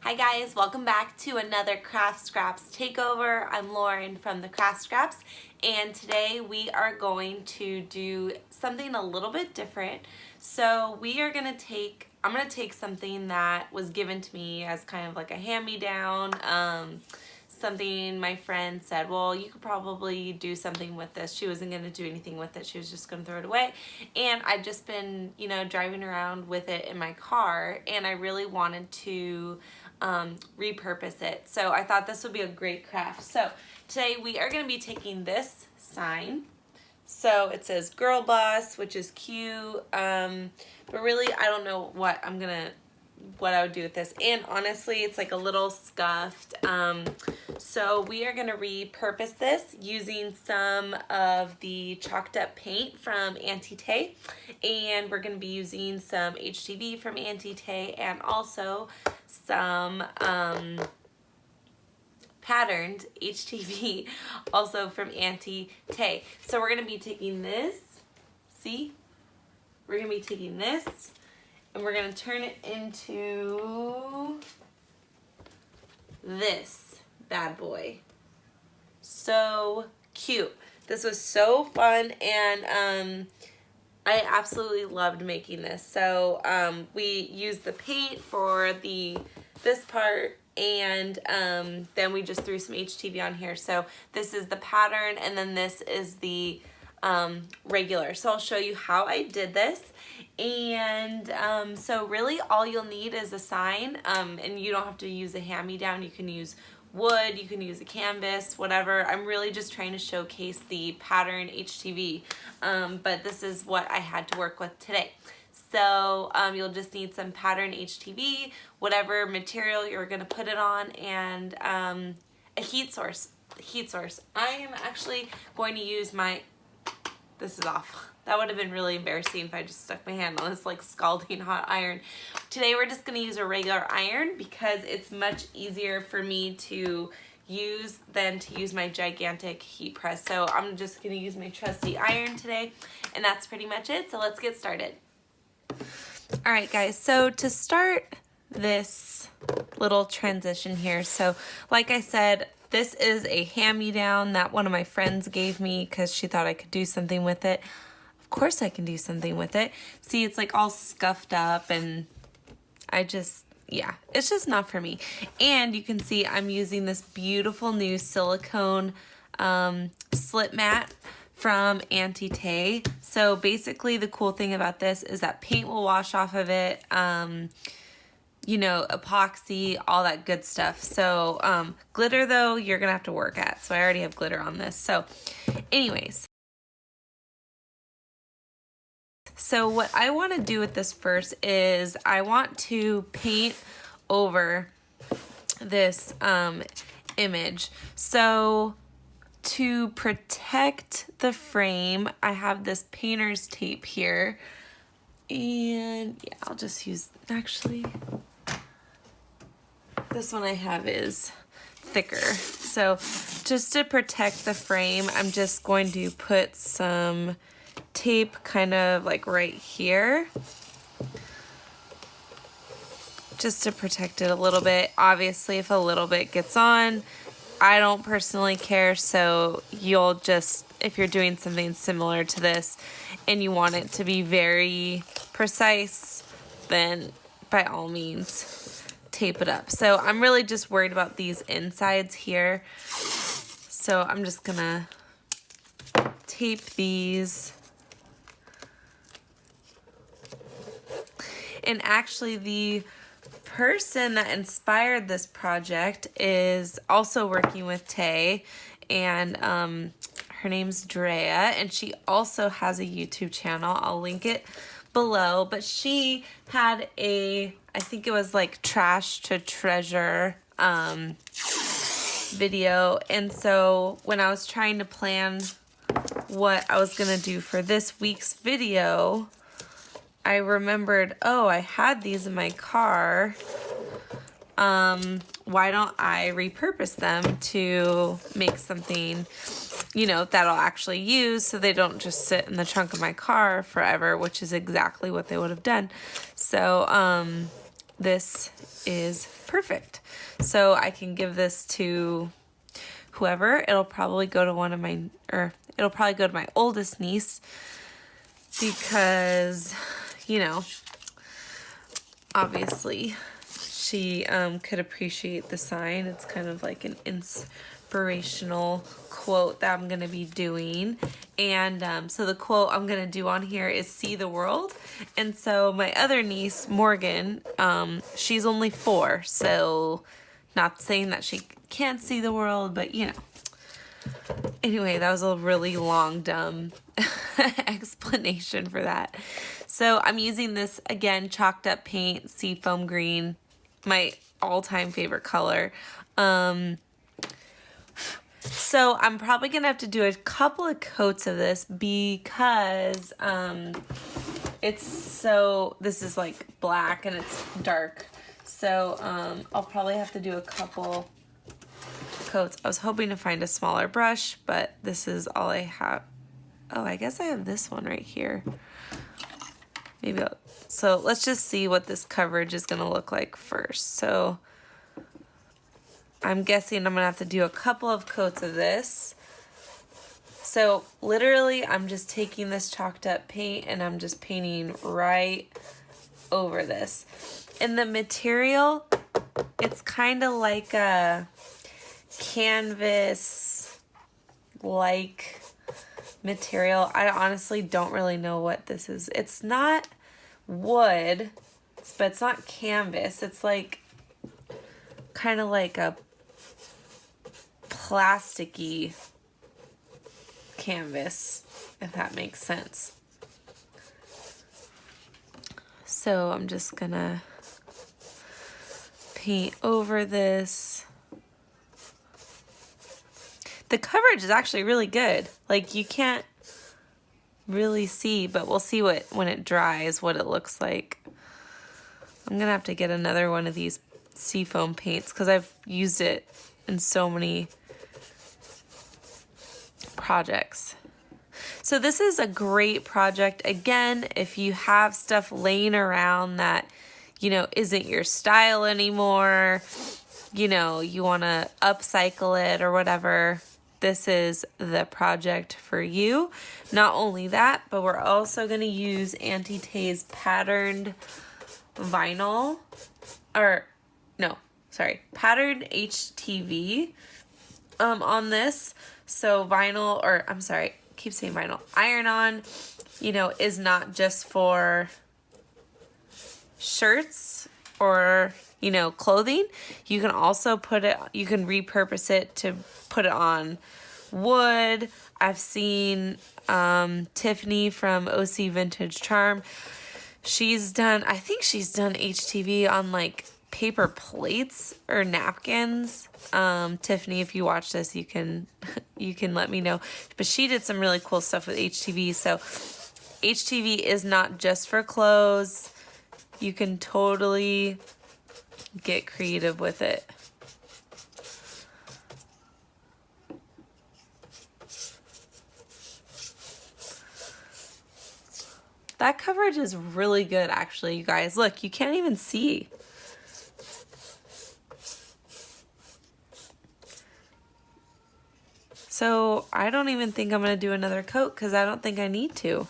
Hi guys, welcome back to another Craft Scraps takeover. I'm Lauren from the Craft Scraps, and today we are going to do something a little bit different. So I'm gonna take something that was given to me as kind of like a hand-me-down, something my friend said, well, you could probably do something with this. She wasn't going to do anything with it. She was just going to throw it away. And I'd just been, driving around with it in my car, and I really wanted to repurpose it. So I thought this would be a great craft. So today we are going to be taking this sign. So it says girl boss, which is cute. But really, I don't know what I would do with this, and honestly it's like a little scuffed, so we are going to repurpose this using some of the chalked up paint from Auntie Tay, and we're going to be using some HTV from Auntie Tay and also some patterned HTV also from Auntie Tay. So we're going to be taking this, we're going to be taking this and we're going to turn it into this bad boy. So cute. This was so fun, and I absolutely loved making this. So we used the paint for this part, and then we just threw some HTV on here. So this is the pattern, and then this is the regular. So I'll show you how I did this. And so really all you'll need is a sign, and you don't have to use a hand-me-down. You can use wood, you can use a canvas, whatever. I'm really just trying to showcase the pattern HTV, but this is what I had to work with today. So you'll just need some pattern HTV, whatever material you're going to put it on, and a heat source. I am actually going to use this is off. That would have been really embarrassing if I just stuck my hand on this like scalding hot iron. Today we're just going to use a regular iron because it's much easier for me to use than to use my gigantic heat press. So I'm just going to use my trusty iron today, and that's pretty much it. So let's get started. Alright guys, so to start this little transition here, so like I said, this is a hand-me-down that one of my friends gave me because she thought I could do something with it. Of course I can do something with it. See, it's like all scuffed up, and yeah, it's just not for me. And you can see I'm using this beautiful new silicone slip mat from Auntie Tay. So basically the cool thing about this is that paint will wash off of it, epoxy, all that good stuff. So glitter though, you're gonna have to work at. So I already have glitter on this. So anyways. So what I want to do with this first is I want to paint over this image. So to protect the frame, I have this painter's tape here. And yeah, I'll just use, actually, this one I have is thicker. So just to protect the frame, I'm just going to put some tape kind of like right here, just to protect it a little bit. Obviously, if a little bit gets on, I don't personally care. So you'll just, if you're doing something similar to this and you want it to be very precise, then by all means tape it up. So I'm really just worried about these insides here. So I'm just gonna tape these. And actually the person that inspired this project is also working with Tay, and her name's Drea, and she also has a YouTube channel. I'll link it below, but she had I think it was like trash to treasure video, and so when I was trying to plan what I was gonna do for this week's video, I remembered, oh, I had these in my car. Why don't I repurpose them to make something, that I'll actually use, so they don't just sit in the trunk of my car forever, which is exactly what they would have done. So this is perfect. So I can give this to whoever. It'll probably go to it'll probably go to my oldest niece because, you know, obviously she could appreciate the sign. It's kind of like an inspirational quote that I'm going to be doing. And so the quote I'm going to do on here is "See the world." And so my other niece, Morgan, she's only 4, so not saying that she can't see the world, but you know. Anyway, that was a really long, dumb explanation for that. So I'm using this, again, chalked up paint, seafoam green, my all-time favorite color. So I'm probably going to have to do a couple of coats of this because this is like black and it's dark. So I'll probably have to do a couple coats. I was hoping to find a smaller brush, but this is all I have. Oh, I guess I have this one right here. So let's just see what this coverage is going to look like first. So I'm guessing I'm going to have to do a couple of coats of this. So literally I'm just taking this chalked up paint and I'm just painting right over this. And the material, it's kind of like a canvas like material. I honestly don't really know what this is. It's not wood, but it's not canvas. It's like kind of like a plasticky canvas, if that makes sense. So I'm just gonna paint over this. The coverage is actually really good. Like, you can't really see, but we'll see when it dries what it looks like. I'm gonna have to get another one of these seafoam paints because I've used it in so many projects. So this is a great project. Again, if you have stuff laying around that, you know, isn't your style anymore, you know, you want to upcycle it or whatever, this is the project for you. Not only that, but we're also going to use Auntie Tay's patterned vinyl, patterned HTV on this. So keep saying vinyl. Iron-on, you know, is not just for shirts or, you know, clothing. You can also you can repurpose it to put it on wood. I've seen Tiffany from OC Vintage Charm. I think she's done HTV on like paper plates or napkins. Tiffany, if you watch this, you can let me know. But she did some really cool stuff with HTV. So HTV is not just for clothes. You can totally get creative with it. That coverage is really good, actually, you guys. Look, you can't even see. So I don't even think I'm going to do another coat because I don't think I need to.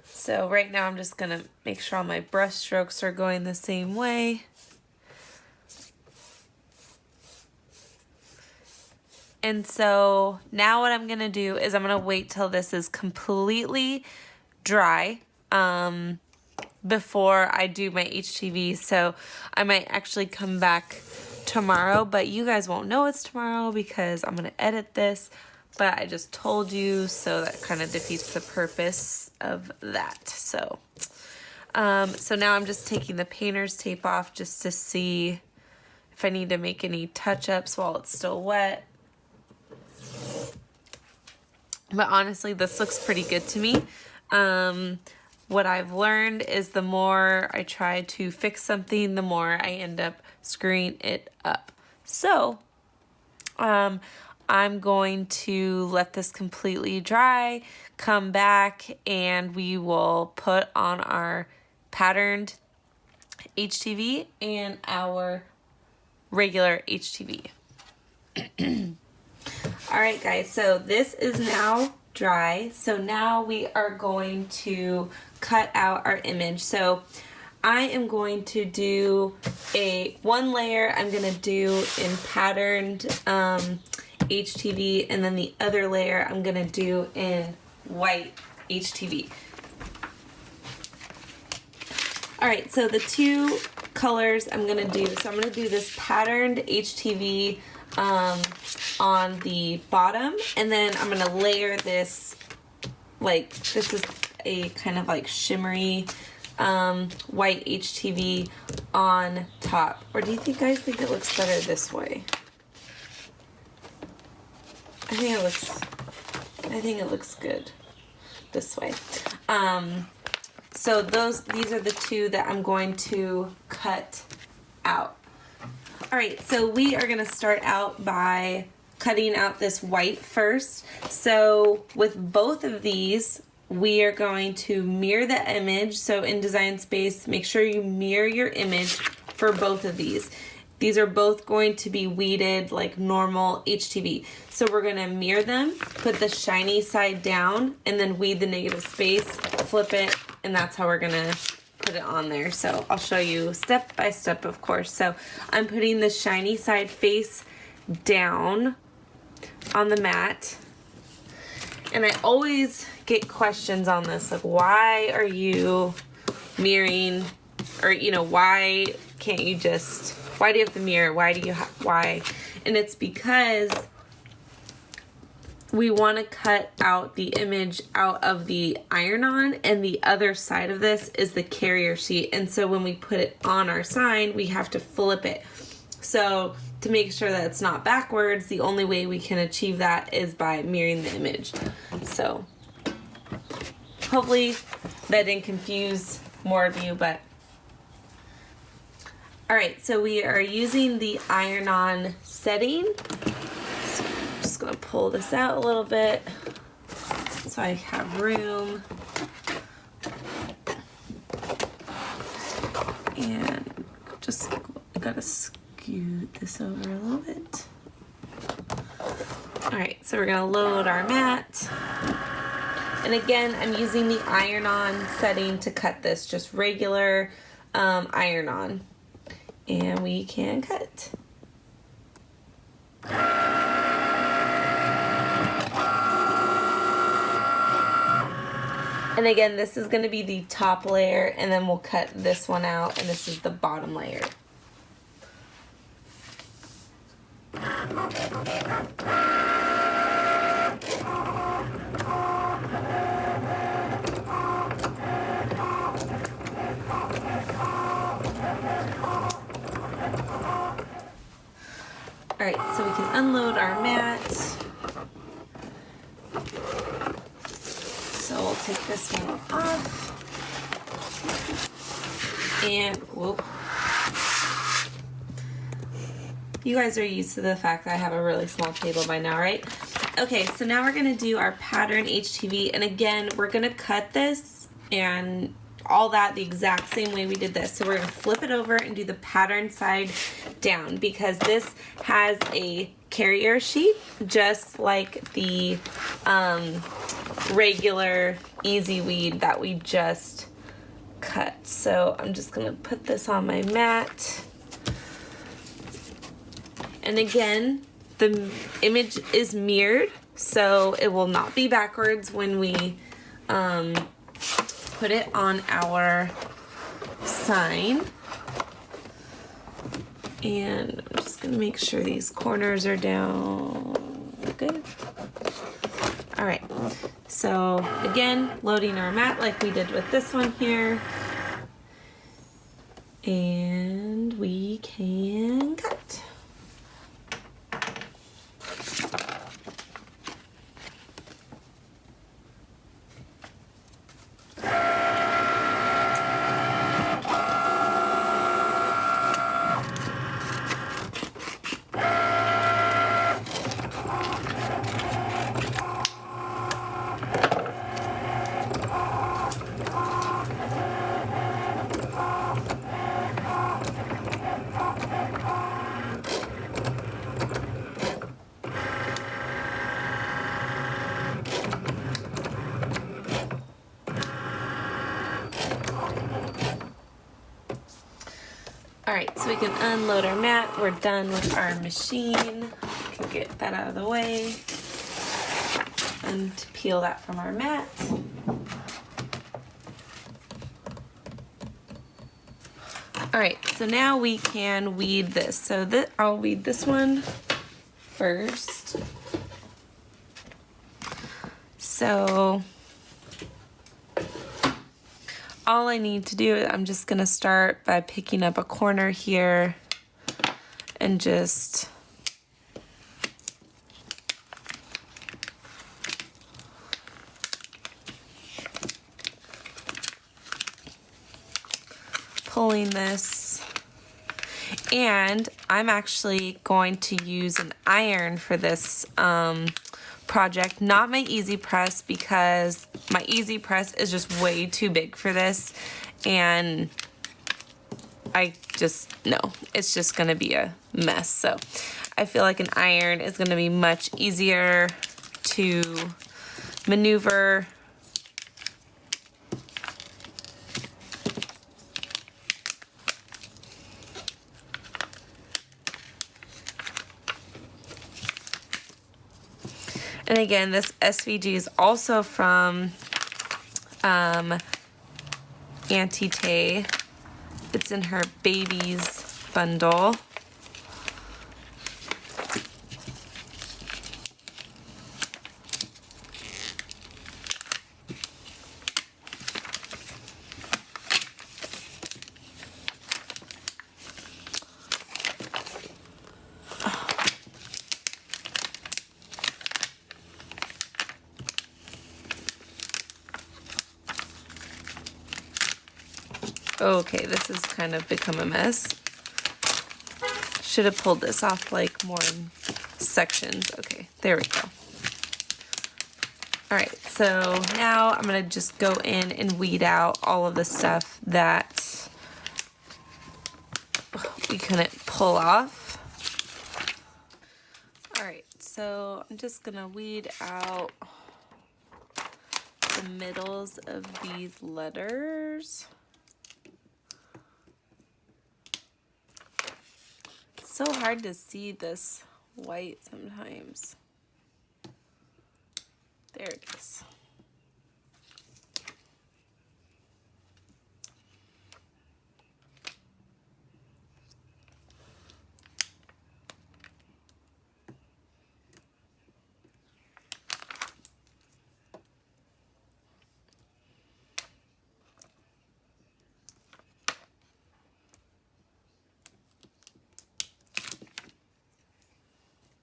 So right now I'm just going to make sure all my brush strokes are going the same way. And so now what I'm going to do is I'm going to wait till this is completely dry before I do my HTV. So I might actually come back tomorrow, but you guys won't know it's tomorrow because I'm going to edit this. But I just told you, so that kind of defeats the purpose of that. So now I'm just taking the painter's tape off just to see if I need to make any touch-ups while it's still wet. But honestly, this looks pretty good to me. What I've learned is the more I try to fix something, the more I end up screwing it up. So, I'm going to let this completely dry, come back, and we will put on our patterned HTV and our regular HTV. Alright guys, so this is now dry. So now we are going to cut out our image. So I am going to do one layer I'm going to do in patterned HTV, and then the other layer I'm going to do in white HTV. Alright, so the two colors I'm going to do, so I'm going to do this patterned HTV on the bottom, and then I'm going to layer this, like, this is a kind of like shimmery white HTV on top. Or do you guys think it looks better this way? I think it looks good this way. So these are the two that I'm going to cut out. Alright, so we are going to start out by cutting out this white first. So with both of these, we are going to mirror the image. So in Design Space, make sure you mirror your image for both of these. These are both going to be weeded like normal HTV. So we're going to mirror them, put the shiny side down, and then weed the negative space, flip it, and that's how we're going to put it on there. So I'll show you step by step, of course. So I'm putting the shiny side face down on the mat. And I always get questions on this, like, why are you mirroring, or, you know, why can't you just, why do you have to mirror? Why? And it's because we want to cut out the image out of the iron-on, and the other side of this is the carrier sheet. And so when we put it on our sign, we have to flip it. So to make sure that it's not backwards, the only way we can achieve that is by mirroring the image. So hopefully that didn't confuse more of you, but alright, so we are using the iron-on setting. So I'm just going to pull this out a little bit so I have room. And just got to scoot this over a little bit. Alright, so we're going to load our mat. And again, I'm using the iron-on setting to cut this, just regular iron-on. And we can cut. And again, this is going to be the top layer, and then we'll cut this one out, and this is the bottom layer. Alright, so we can unload our mat. So we'll take this one off. And, whoop. You guys are used to the fact that I have a really small table by now, right? Okay, so now we're going to do our pattern HTV. And again, we're going to cut this and all that the exact same way we did this. So we're going to flip it over and do the pattern side down, because this has a carrier sheet just like the regular easy weed that we just cut. So I'm just going to put this on my mat. And again, the image is mirrored, so it will not be backwards when we put it on our sign. And I'm just going to make sure these corners are down. Good. All right. So again, loading our mat like we did with this one here. And we can cut. Alright, so we can unload our mat. We're done with our machine. We can get that out of the way and peel that from our mat. Alright, so now we can weed this. So I'll weed this one first. So all I need to do, I'm just going to start by picking up a corner here and just pulling this. And I'm actually going to use an iron for this project, not my easy press, because my easy press is just way too big for this, and I just, no, it's just gonna be a mess. So I feel like an iron is gonna be much easier to maneuver. And again, this SVG is also from Auntie Tay. It's in her babies bundle. Okay, this has kind of become a mess. Should have pulled this off like more in sections. Okay, there we go. All right, so now I'm gonna just go in and weed out all of the stuff that we couldn't pull off. All right, so I'm just gonna weed out the middles of these letters. It's so hard to see this white sometimes. There it is.